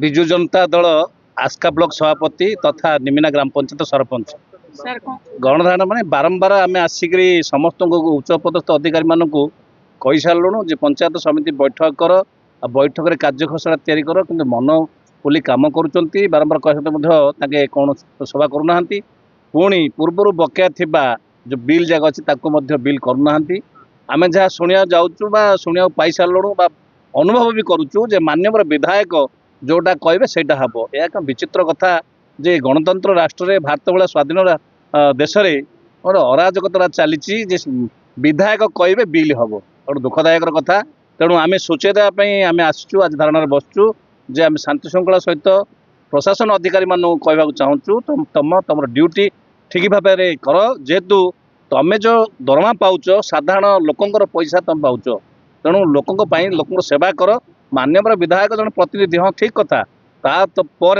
Biju Janata Dal Aska block सभापति तथा निमिना ग्राम पंचायत सरपंच गणधारण माने बारंबार आम आसिक समस्त उच्च पदस्थ अधिकारी मानक कही सारूँ जे पंचायत समिति बैठक कर बैठक में कार्य खसड़ा तैयारी कर कि मन बोली कम कर बारंबार कहे कौन सभा करूना पुणी पूर्वर बकेया थिबा जो बिल जगह अच्छी बिल करूना आम जहाँ शुणा जाऊँ शुणा पाई सारूँ अनुभव भी करुचु जे माननीय विधायक जोटा कहे सेटा हम यह एक विचित्र कथा जे गणतंत्र राष्ट्र में भारत भाया स्वाधीन देश में गोटे अराजकता चली विधायक कहे बिल हम गोटे दुखदायक कथा तेणु आम सूचे देवाई आम आसचु आज धारणा बसचु जे आम शांति श्रृंखला सहित प्रशासन अधिकारी मानू कहवाक चाहूँ तुम ड्यूटी ठीक भाव में कर जेहेतु तुम जो दरमा पाउच साधारण लोकंर पैसा तुम पाउच तेणु लोकों लोक सेवा कर मान्यवर विधायक जन प्रतिनिधि हाँ ठीक कथा तापर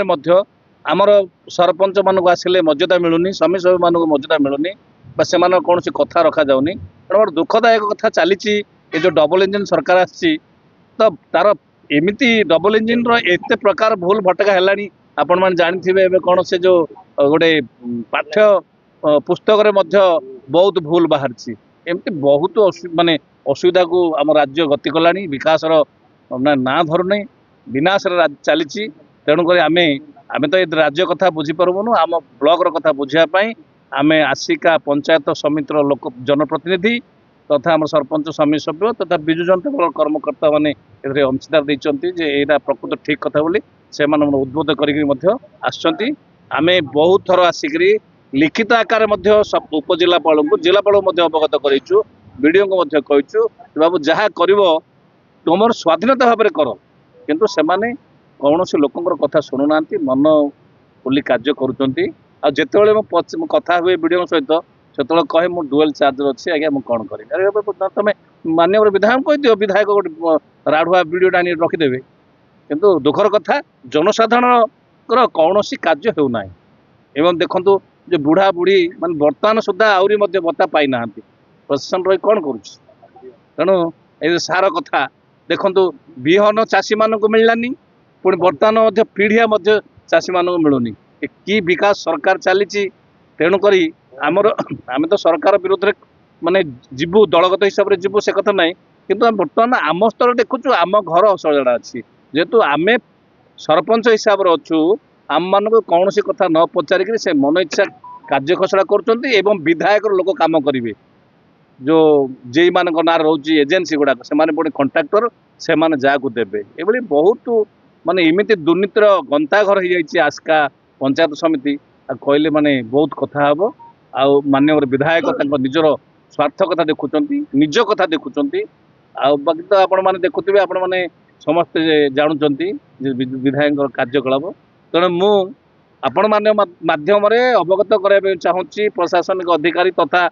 आमर सरपंच मानक आसिले मर्यादा मिलूनी स्वामी सभ्य मानक मर्यादा मिलूनी से कौन कथा रखा जाऊनी तेणु गोटे दुखदायक कथा चली जो डबल इंजिन सरकार आसी तो तार एमती डबल इंजिन एत प्रकार भूल भटका है आपण मैंने जानी कौन से जो गोटे पाठ्य पुस्तक बहुत भूल बाहर एमती बहुत माने असुविधा को आम राज्य गति कलानी विकास ना धरुना विनाश चली तेणुक आम तो ये राज्य कथा बुझीपारूँ आम ब्लॉक कथा बुझापी आम आसिका पंचायत समितिर लोक जनप्रतिनिधि तथा आम सरपंच स्वामी सभ्य तथा विजु जनता दल कर्मकर्ता मैंने अंशीदार देते यहाँ प्रकृत ठीक कथा बोली से उद्बोध कर आम बहुत थर आसिक लिखित आकार उपजिलापाल को जिलापाल अवगत करूँ वीडियो को कहीचु बाबू जहाँ कर तुम स्वाधीनता भाव में कर किंतु से कौन से लोकर कथा शुणुना मन बोली कार्य करुँचे कथा हुए वीडियो सहित से कहे मु डुएल चार्जर अच्छी आज्ञा मुझे कौन करें तुम मान्य विधायक कह दियो विधायक गोटे राढ़ुआ वीडियोटा रखिदेवे किंतु दुखर कथा जनसाधारण कौन कार्य होना एवं देखु जो बुढ़ा बुढ़ी मान बर्तमान सुधा आहरी भत्ता पाई ना प्रशासन रही कौन करेणु ये सार कथा देखु विहन चाषी मान मिललानी पुणी बर्तमान पीढ़िया चाषी मान मिलूनी कि विकास सरकार चली तेणुक आमर आम तो सरकार विरोध में माने जीवु दलगत हिसाब से जीवु से कथा ना किंतु बर्तमान आम स्तर देखुचु आम घर असुविधा अच्छी जेहेतु आम सरपंच हिसाब से अच्छु आम मान कौन सी कथा न पचारिक से मन इच्छा कार्य खसड़ा कर विधायक लोक कम करेंगे जो जे मान ना रोचे एजेन्सी गुड़ाक से कंट्राक्टर से जहाँ देवे ये बहुत माने इमिति दुर्नीतिर गंताघर हो जाए आस्का पंचायत समिति कहले माने बहुत कथा हम आउ मान्यवर विधायक निजर स्वार्थ कथा देखुं निज कथा देखुं बाकी तो आपण मैंने देखुवे आपण मैंने समस्ते जानुंट विधायक कार्यकलाप तेणु मु आपण मान माध्यम अवगत कराया चाहूँगी प्रशासनिक अधिकारी तथा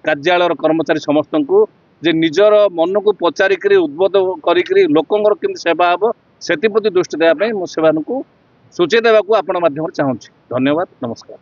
कार्यालय कर्मचारी समस्त को जे निजर मन को पचारिक उद्बोध कर लोकंर केमती सेवा हम से दृष्टि देवाई मुझे सूचे देवाक आपण माध्यम चाहूँगी। धन्यवाद, नमस्कार।